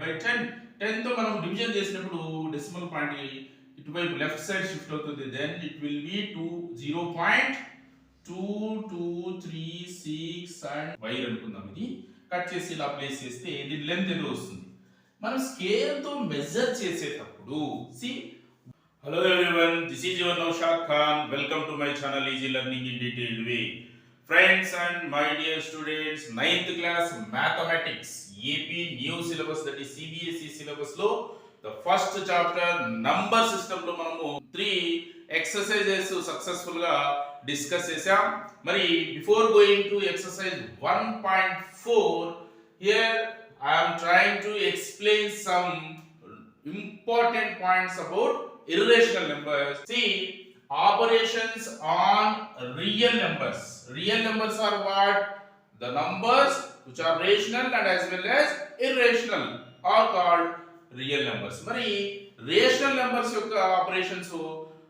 by 10 తో మనం division చేసినప్పుడు డెసిమల్ పాయింట్ ఇటువైపు లెఫ్ట్ సైడ్ షిఫ్ట్ అవుతుంది. Then it will be 0.2236 and వైర్ అనుకుందాం. ఇది కట్ చేసి ఇలా ప్లేస్ చేస్తే దీని లెంత్ ఎంత వస్తుంది. మనం స్కేల్ తో మెజర్ చేసేటప్పుడు hello everyone, this is your Naushad Khan. Welcome to my channel Easy Learning in Detailed Way. Friends and my dear students, 9th class mathematics AP new syllabus, that is CBSE syllabus lo the first chapter number system lo manamu 3 exercises successful ga discuss chesam. Mari before going to exercise 1.4, here I am trying to explain some important points about irrational numbers. See, operations on real numbers. Real numbers are what? The numbers which are rational and as well as irrational are called real numbers. Mari rational numbers యొక్క operations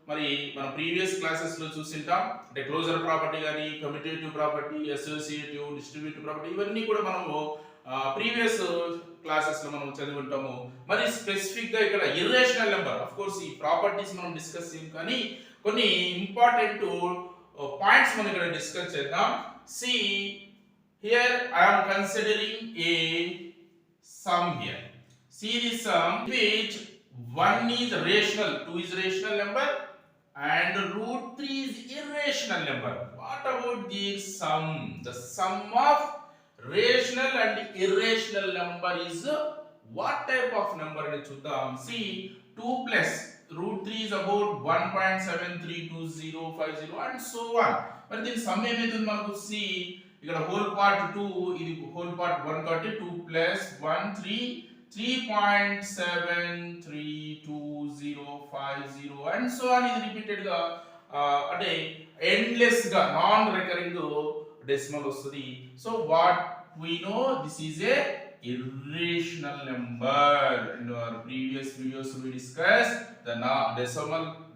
మరి మన previous classes లో చూసింటాం. అంటే closure property కానీ, commutative property, associative, distributive property, ఇవన్నీ కూడా మనము previous classes లో మనం చదువుకుంటాము. మరి స్పెసిఫిక్ గా ఇక్కడ ఇర్రేషనల్ నెంబర్, ఆఫ్ కోర్స్ ఈ ప్రాపర్టీస్ మనం డిస్కస్ చేయం, కానీ కొన్ని ఇంపార్టెంట్ పాయింట్స్ మనం ఇక్కడ డిస్కస్ చేద్దాం. See, here I am considering a sum here. See the sum which 1 is rational, 2 is rational number and root 3 is irrational number. What about the sum? The sum of rational and irrational number is what type of number అని చూద్దాం. See, 2 plus root 3 is about 1.732050 and so on. మరి దీని some ఏమవుతుంది మనకు? See, ఇక్కడ whole part 2, ఇది whole part 1 కాబట్టి 2 plus 1 3.732050 and so on. ఇది రిపీటెడ్ గా అంటే ఎండ్లెస్ గా నాన్ రికరింగ్ డెసిమల్ వస్తుంది. So what we know, this is a irrational number. In our previous videos we discussed the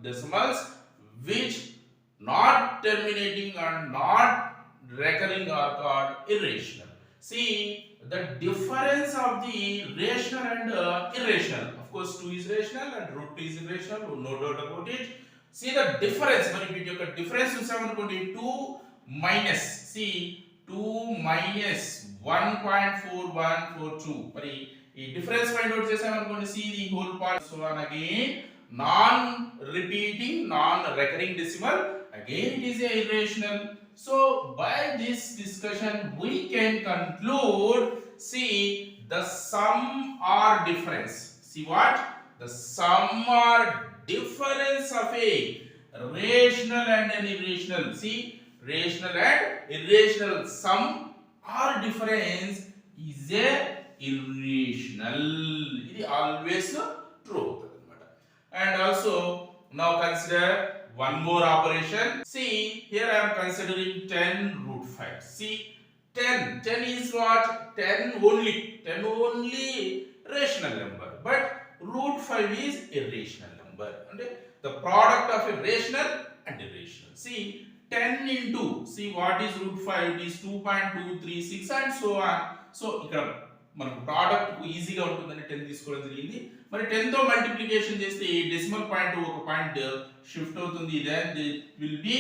decimals which not terminating and not recurring are called irrational. See, the difference of the rational and irrational, of course 2 is rational and root 2 is irrational, no doubt about it. See the difference, మరి వీటి యొక్క difference చూసామనుకోండి, 2 minus, see 2 minus 1.4142, మరి ఈ difference find out చేసామనుకోండి. see the whole part, so on again non repeating non recurring decimal, again it is a irrational. So by this discussion we can conclude, see the sum or difference, see what? The sum or difference of a rational and an irrational, see rational and irrational sum or difference is a irrational. ఇది always true అన్నమాట. And also now consider one more operation. See, here I am considering 10 root 5. See, 10 is what? 10 only rational number, but root 5 is irrational number. And the product of a rational and irrational. See, 10 into, see what is root 5? It is 2.236 and so on. So ఇక్కడ మనకు product ఈజీగా ఉంటుందని 10 తీసుకోవడం జరిగింది. మరి 10 తో multiplication చేస్తే ఈ డెసిమల్ పాయింట్ ఒక పాయింట్ షిఫ్ట్ అవుతుంది. Then it will be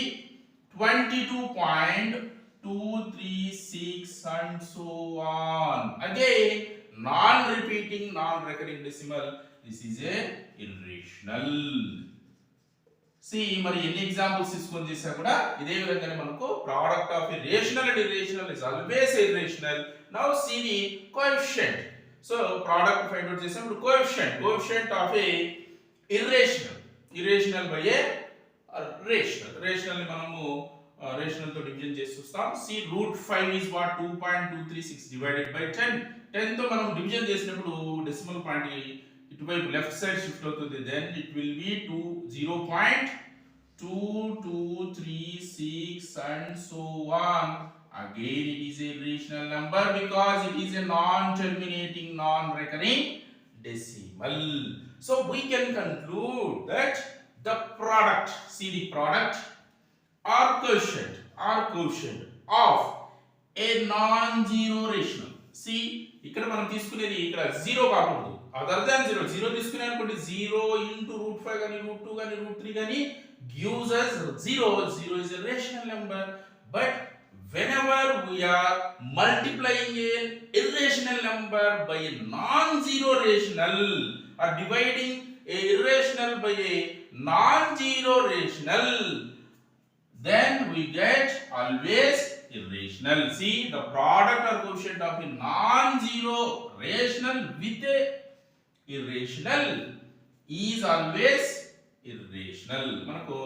22.236 and so on. Again non repeating non recurring decimal, this is a irrational. See, మరి ఎన్ని ఎగ్జాంపుల్స్ తీసుకొని చేసా కూడా ఇదే విధంగానే మనకు product of rational and irrational is always irrational. Now see the coefficient. So product find out చేసినప్పుడు coefficient of a irrational by a rational ని మనము రేషనల్ తో డివిజన్ చేసి చూస్తాం. See root 5 is what? 2.236 divided by 10 తో మనం division చేసినప్పుడు decimal point ఇటువైపు లెఫ్ట్ సైడ్ షిఫ్ట్ అవుతుంది. Then it will be 0.2236 and so on. Again it is a irrational number because it is a non-terminating non-recurring decimal. So we can conclude that the product, see the product or quotient of a non-zero rational. See, ఇక్కడ మనం తీసుకునేది ఇక్కడ 0 కాకూడదు. Other than 0. 0 తీసుకునే అనుకోండి 0 into √5 కానీ √2 కానీ √3 కానీ gives us 0. 0 is a rational number. But whenever we are multiplying an irrational number by a non-zero rational or dividing a irrational by a non-zero rational, then we get always irrational. See, the product or quotient of a non-zero rational with a irrational is always irrational. మనకు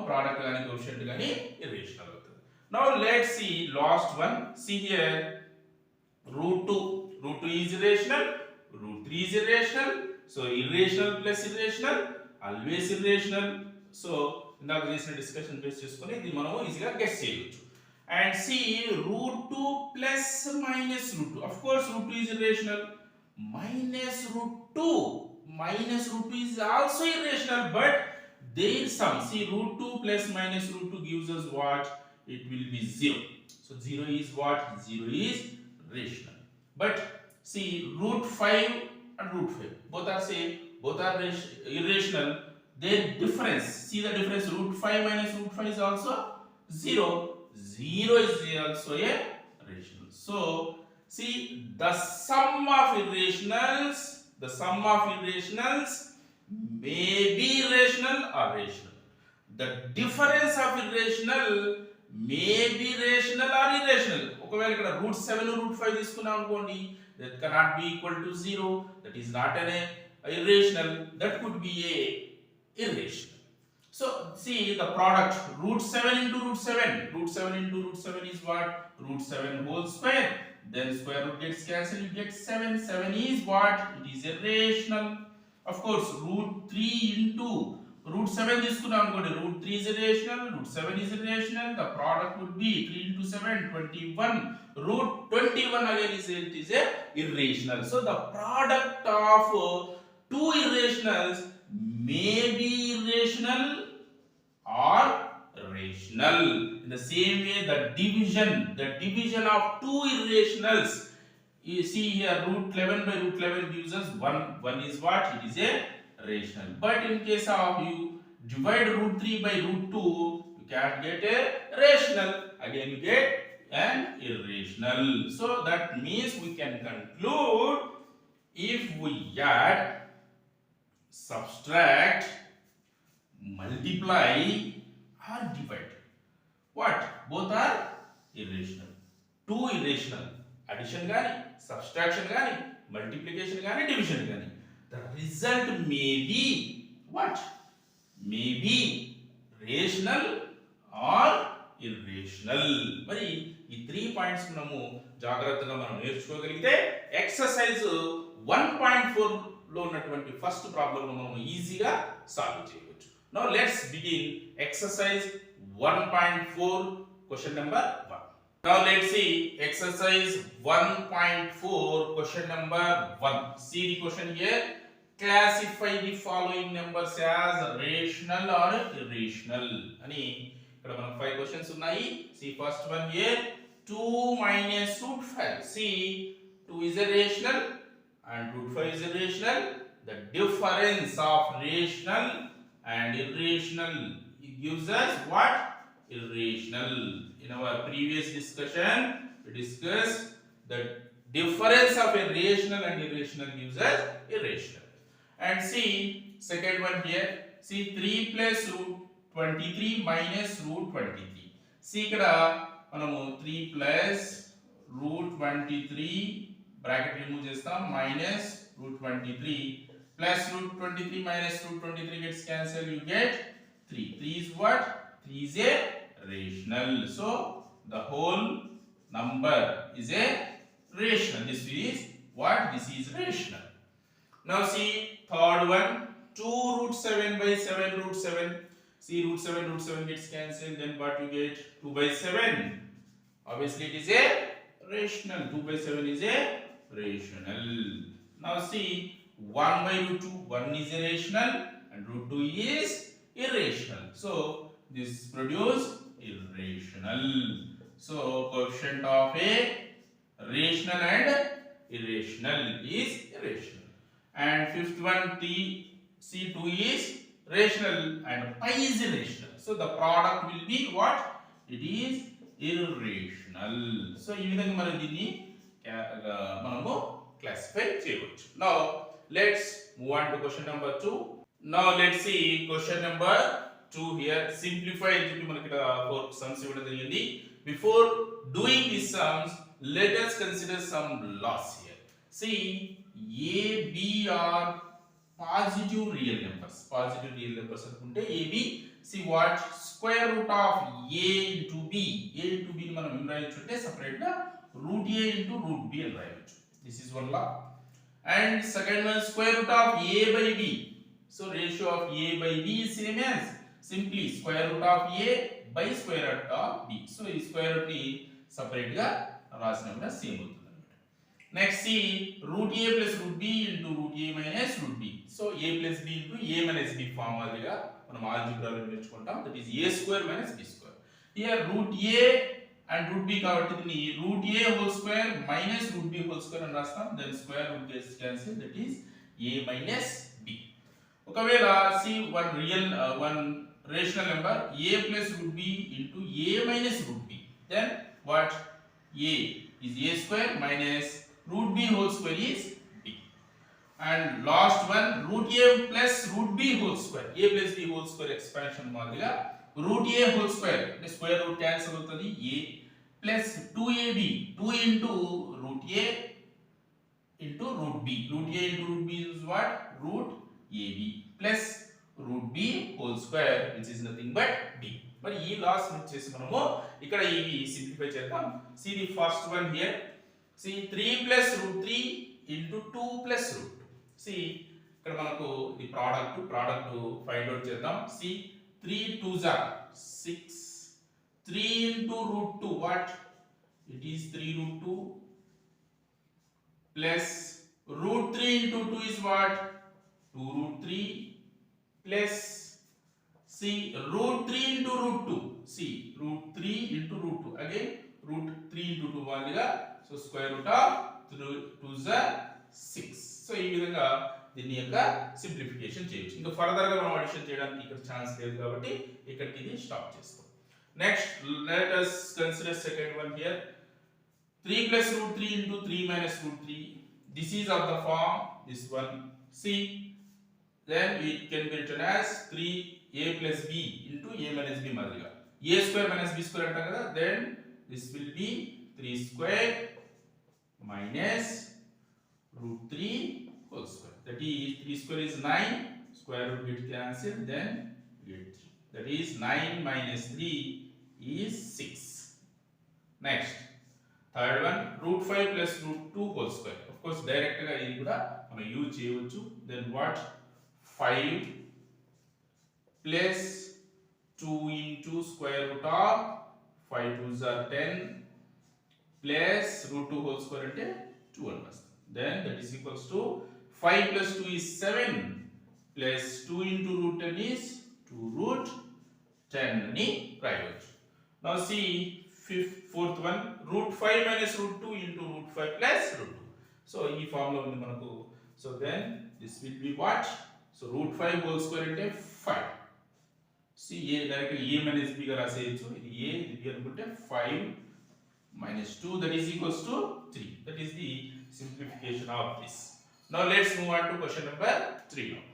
product గాని quotient గాని irrational అవుతుంది. Now let's see last one. See here, √2. √2 is irrational, √3 is irrational. So irrational plus irrational always irrational. So ఇందాక చేసిన discussion base చేసుకొని ఇది మనం ఈజీగా గెస్ చేయొచ్చు. And see, √2 plus minus √2. Of course, √2 is irrational. Minus √2 is also irrational, but there is some. See, √2 plus minus √2 gives us what? It will be 0. So 0 is what? 0 is rational. But see, √5 and √5 both are same, both are irrational. Their difference, see the difference, √5 minus √5 is also 0. 0 is also a rational. So see, the sum of irrationals may be rational or rational. The difference of irrational may be rational or irrational. ఒకవేళ ఇక్కడ √7 √5 తీసుకున్నాం అనుకోండి, that cannot be equal to 0. That is not an irrational. That could be a irrational. So see the product, √7 into √7. √7 into √7 is what? √7 whole square. Then square root gets cancelled, you get 7. 7 is what? It is irrational. Of course, √3 into √7 తీసుకున్నాం అనుకోండి, √3 is irrational, √7 is irrational. The product would be 3 into 7, 21. √21 again is a irrational. So the product of two irrationals may be irrational or rational. In the same way, the division of two irrationals, you see here, √11 by √11 gives us 1. 1 is what? It is a rational. But in case of you divide √3 by √2, you can't get a rational. Again you get an irrational. So that means we can conclude, if we add, subtract, multiply or divide, what? Both are irrational. Two irrational, addition gaani, subtraction gaani, multiplication gaani, division gaani, the result may be what? May be rational or irrational. మరి ఈ 3 points మనము జాగ్రత్తగా మనం నేర్చుకోగలిగితే exercise 1.4 లో ఉన్నటువంటి first problem మనం ఈజీగా solve చేయవచ్చు. Now let's begin exercise 1.4, question number 1. Now let's see exercise 1.4, question number 1. See the question here. Classify the following numbers as rational or irrational. అని ఇక్కడ మనకు 5 questions ఉన్నాయి. See first one here, 2 minus √5. See, 2 is a rational and √5 is irrational. The difference of rational and irrational, it gives us what? Irrational. In our previous discussion, we discussed the difference of a rational and irrational gives us irrational. And see second one here. See 3 plus √23 minus √23. See ఇక్కడ మనము 3 plus √23 bracket remove చేస్తాం, minus √23 plus √23 minus √23 gets cancelled, you get 3. 3 is what? 3 is a rational. So the whole number is a rational. This is what? This is rational. Now see third one, 2 √7 by 7 √7. See √7 gets cancelled, then what you get? 2 by 7. Obviously it is a rational. 2 by 7 is a rational. Now see 1 by √2. 1 is a rational and √2 is irrational. So this produce irrational. So coefficient of a rational and irrational is irrational. And fifth one, T C2 is rational and pi is irrational. So the product will be what? It is irrational. So ఈ విధంగా మనం దీన్ని మనము classify చేయవచ్చు. Now let's move on to question number 2. Now let's see question number 2 here. Simplify అని చెప్పి మనకి ఇక్కడ 4 sums ఇవ్వడం జరిగింది. Before doing these sums, let us consider some laws here. See, A, B are positive real numbers. Positive real numbers అనుకుంటే A, B. See what? Square root of A into B. A into B ని మనం ఏం రాయొచ్చు separate గా root A into root B అని రాయొచ్చు. This is one law. And second one, square root of A by B. So ratio of A by B is same as simply square root of A by square root of B. So ఈ square root ని separate గా రాసినప్పుడు same అవుతుంది అన్నమాట. Next see root A plus root B into root A minus root B. So A plus B into A minus B form మాదిరిగా మనం ఆల్జీబ్రాలో నేర్చుకుంటాం. That is A square minus B square. Here root A and root B కాబట్టి దీన్ని root A whole square minus root B whole square అని రాస్తాం. Then square root gets cancelled. That is A minus B. ఒకవేళ see one rational number A plus root B into A minus root B. Then what? A is A square minus root B whole square is B. And last one root A plus root B whole square. A plus B whole square expansion మాదిరిగా root A whole square the square root cancel అవుతుంది A plus 2AB 2 into root A into root B. Root A into root B is what? Root AB plus root B whole square which is nothing but B. మరి ఈ loss వచ్చేసి మనము ఇక్కడ ఇవి simplify చేద్దాం. See the first one here. See 3 plus root 3 into 2 plus root 2. See ఇక్కడ మనకు ఈ ప్రోడక్ట్ ఫైండ్ అవుట్ చేద్దాం. See 3 2s are 6. 3 into root 2 what? It is 3 root 2 plus root 3 into 2 is what? 2 root 3 plus see root 3 into root 2. See root 3 into root 2 again root 3 into 2 మాదిరిగా so square root of 2 is 6. So ఈ విధంగా దీని యొక్క simplification చేయొచ్చు. ఇంకా further గా మనం addition చేయడానికి ఇక్కడ ఛాన్స్ లేదు కాబట్టి ఇక్కడికి ఇది స్టాప్ చేస్తాం. Next let us consider second one here. 3 plus root 3 into 3 minus root 3. This is of the form this one. See then it can be written as 3a plus b into a minus b మాదిరిగా a square minus b square అంటాం కదా. Then this will be 3 square minus root 3 whole square. That is 3 square is 9 square root get cancelled then get 3. That is 9 minus 3 is 6. Next third one root 5 plus root 2 whole square. Of course direct గా ఇది కూడా మనం use చేయవచ్చు. Then what? 5 plus 2 into square root of 5 2s are 10 plus root 2 whole square అంటే 2 అని వస్తుంది. Then that is equals to 5 plus 2 is 7 plus 2 into root 10 is 2 root 10 అని రాయవచ్చు. Now see fourth one root 5 minus root 2 into root 5 plus root 2. So ఈ formula ఉంది మనకు. So then this will be what? So root 5 whole square అంటే 5. See a direct a minus b గా రాసేయచ్చు. ఇది a ఇది b అనుకుంటే 5 minus 2 that is equals to 3. That is the simplification of this. Now let's move on to question number 3 now.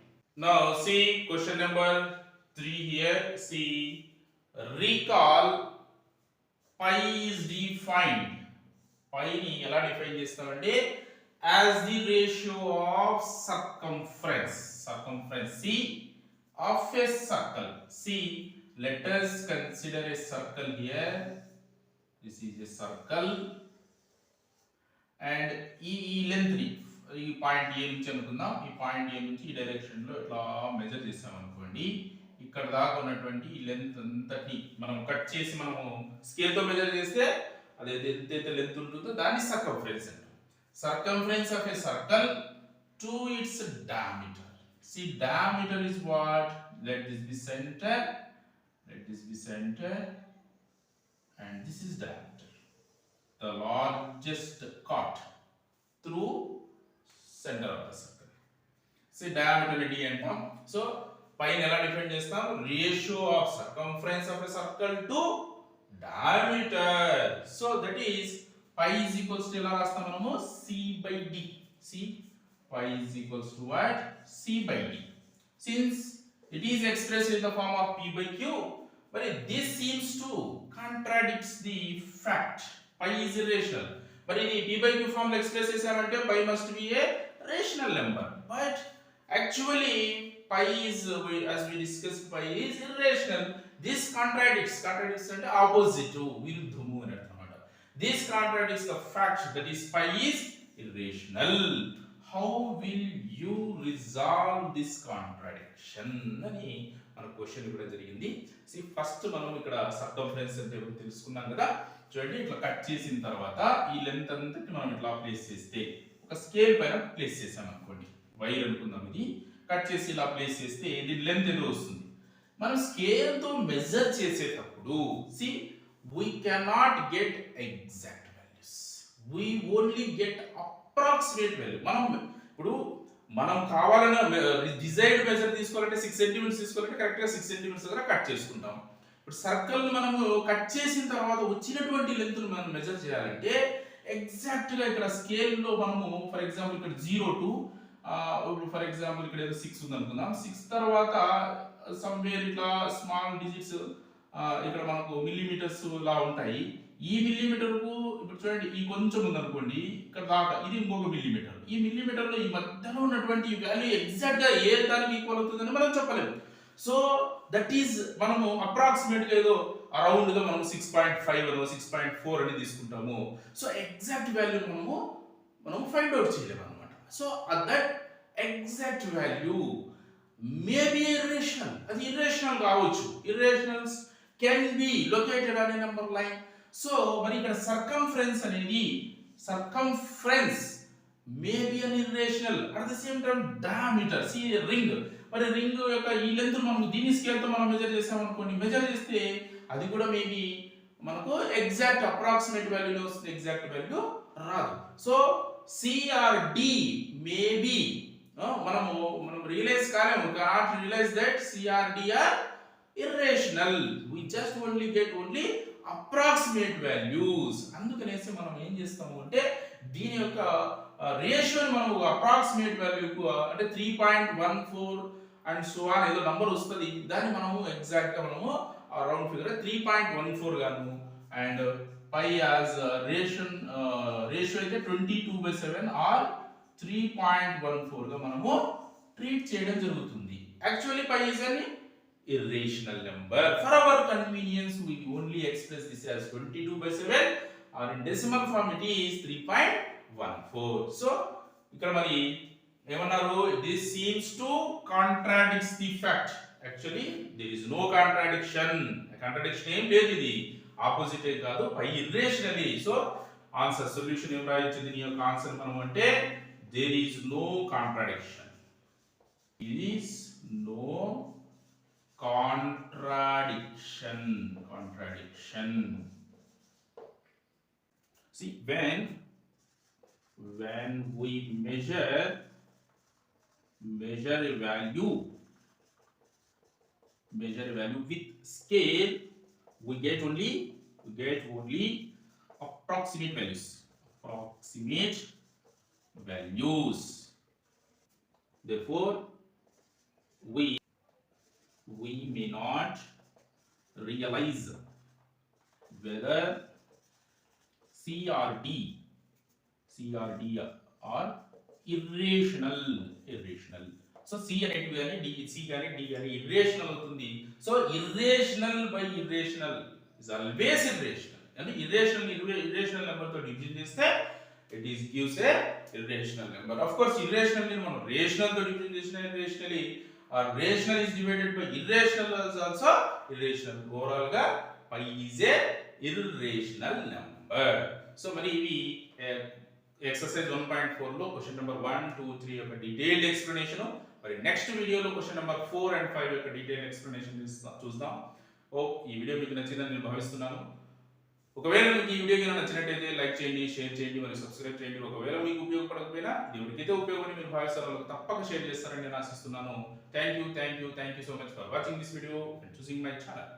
Now see question number 3 here. See recall pi is defined. Pi ని ఎలా define చేస్తామంటే as the ratio of circumference C of a circle. See let us consider a circle here. This is a circle and ఈ length ని ఈ point ఏ నుంచి అనుకుందాం. ఈ point ఏ నుంచి ఈ డైరెక్షన్ లో ఇట్లా మెజర్ చేసాం అనుకోండి. ఇక్కడ దాకా ఉన్నటువంటి ఈ లెంత్ అంతటి మనం కట్ చేసి మనము స్కేల్ తో మెజర్ చేస్తే అది ఎంతైతే లెంత్ ఉంటుందో దాన్ని సర్కంఫరెన్స్ అంటాం. Circumference of a circle to its diameter. See diameter is what? Let this be center and this is diameter. The largest chord through center of the circle. See diameter d అంటాం. So పైన ఎలా define చేస్తాం? Ratio of circumference of a circle to diameter. So that is pi is equals to ఎలా రాస్తాం మనము? c by d. See pi is equals to what? c by d. Since it is expressed in the form of p by q, but this seems to contradicts the fact pi is irrational. But in the p by q form express చేసామంటే pi must be a rational number. But actually pi is, as we discussed, pi is irrational. This contradicts అంటే opposite, విరుద్ధము అని అన్నమాట. This contradicts the fact that is pi is irrational. How will you resolve this contradiction అని మన question కూడా జరిగింది. C first మనం ఇక్కడ circumference అంటే తెలుసుకున్నాం కదా. చూడండి ఇట్లా కట్ చేసిన తర్వాత ఈ లెంత్ అంతటి మనం ఇట్లా ప్లేస్ చేస్తే ఒక స్కేల్ పైన ప్లేస్ చేసాం అనుకోండి, వైర్ అనుకుందాం, ఇది కట్ చేసి ఇలా ప్లేస్ చేస్తే దీని లెంత్ ఏదో వస్తుంది. మనం స్కేల్ తో మెజర్ చేసేటప్పుడు C we cannot get exact values, we only get approximate value. మనం కావాలన్న డిజైర్డ్ మెజర్ తీసుకోవాలంటే 6 సెంటీమీటర్స్ తీసుకోవాలంటే కరెక్ట్ గా 6 సెంటీమీటర్స్ దగ్గర కట్ చేసుకుంటాం. ఇప్పుడు సర్కిల్ ని మనము కట్ చేసిన తర్వాత వచ్చినటువంటి లెంత్ ని మనం మెజర్ చేయాలంటే ఎగ్జాక్ట్ గా ఇక్కడ స్కేల్ లో మనము ఫర్ ఎగ్జాంపుల్ ఇక్కడ 0 టు ఫర్ ఎగ్జాంపుల్ ఇక్కడ 6 ఉంది అనుకుందాం. 6 తర్వాత సమ్వేర్ ఇట్లా స్మాల్ డిజిట్స్ ఇక్కడ మనకు మిల్లీమీటర్స్ లా ఉంటాయి. ఈ మిల్లీమీటర్ కు ఇప్పుడు చూడండి ఈ కొంచెం ఉంది అనుకోండి, ఇక్కడ దాకా ఇది ఇంకొక మిల్లీమీటర్. ఈ మిల్లీమీటర్ లో ఈ మధ్యలో ఉన్నటువంటి వాల్యూ ఎగ్జాక్ట్ గా ఏ దానికి ఈక్వల్ అవుతుందని మనం చెప్పలేము. సో దట్ ఈస్ మనము అప్రాక్సిమేట్ గా ఏదో అరౌండ్ గా మనం 6.5 అనో 6.4 అని తీసుకుంటాము. సో ఎగ్జాక్ట్ వాల్యూ మనం ఫైండ్ అవుట్ చేయలేము అనమాట. So that exact value may be irrational, అది irrational కావచ్చు. irrationals can be located on a number line. So మరి ఇక్కడ సర్కంఫరెన్స్ అనేది circumference may be an irrational at the same time diameter. see ring, మరి ring యొక్క ఈ length మనం దీని స్కేల్ తో మనం మెజర్ చేసాం అనుకోండి, మెజర్ చేస్తే అది కూడా మేబీ మనకు ఎగ్జాక్ట్ అప్రాక్సిమేట్ వాల్యూలో వస్తుంది, ఎగ్జాక్ట్ వాల్యూ రాదు. సో CRD మేబీ మనం రియలైజ్ కాలేము, can't realise that CRD are irrational. we just only get approximate values. అందుకనేసి మనం ఏం చేస్తాము అంటే దీని యొక్క రేషియోని మనం అప్రాక్సిమేట్ వాల్యూకు అంటే 3.14 అండ్ సో ఆన్ ఏదో నంబర్ వస్తుంది, దాన్ని మనము ఎగ్జాక్ట్ గా మనము రౌండ్ ఫిగర్ 3.14 గాను అండ్ పై యాజ్ రేషియో అయితే 22/7 ఆర్ 3.14 గా మనము ట్రీట్ చేయడం జరుగుతుంది. Actually pi is an irrational number. For our convenience we only express this as 22/7 or in decimal form it is 3.14. so ఇక్కడ మరి ఏమన్నారు, this seems to contradicts the fact. actually there is no contradiction. contradiction ఏం లేదు, ఇది opposite ఏ కాదు, పై irrationally. So answer solution ఏం రాయొచ్చు దీని యొక్క ఆన్సర్ మనం అంటే there is no contradiction. there is no contradiction. See when we measure a value with scale, we get only approximate values. Therefore we may not realize whether CRD are irrational. So C అనేది గాని D, C గాని D గాని irrational అవుతుంది. So irrational by irrational is always irrational. అంటే irrational number తో division చేస్తే it is gives a irrational number. Of course irrational ని మనం rational తో డివిజన్ చేసినా irrationally, or rational is divided by irrational is also irrational. overall ga pi is a irrational number. So మరి ఇవి exercise 1.4 లో question number 1, 2, 3 యొక్క detailed explanation, మరి next వీడియోలో క్వశ్చన్ నెంబర్ 4 and 5 యొక్క డీటెయిల్డ్ ఎక్స్ప్లెనేషన్ చూద్దాం. ఈ వీడియో మీకు నచ్చిందని నేను భావిస్తున్నాను. ఒకవేళ మీకు ఈ వీడియో కనుక నచ్చినట్టయితే లైక్ చేయండి, షేర్ చేయండి, మరియు సబ్స్క్రైబ్ చేయండి. ఒకవేళ మీకు ఉపయోగపడకపోయినా దేవుడికైతే ఉపయోగపడి మీరు భావిస్తారో వాళ్ళకి తప్పక షేర్ చేస్తారని నేను ఆశిస్తున్నాను. Thank you so much for watching this video and choosing my channel.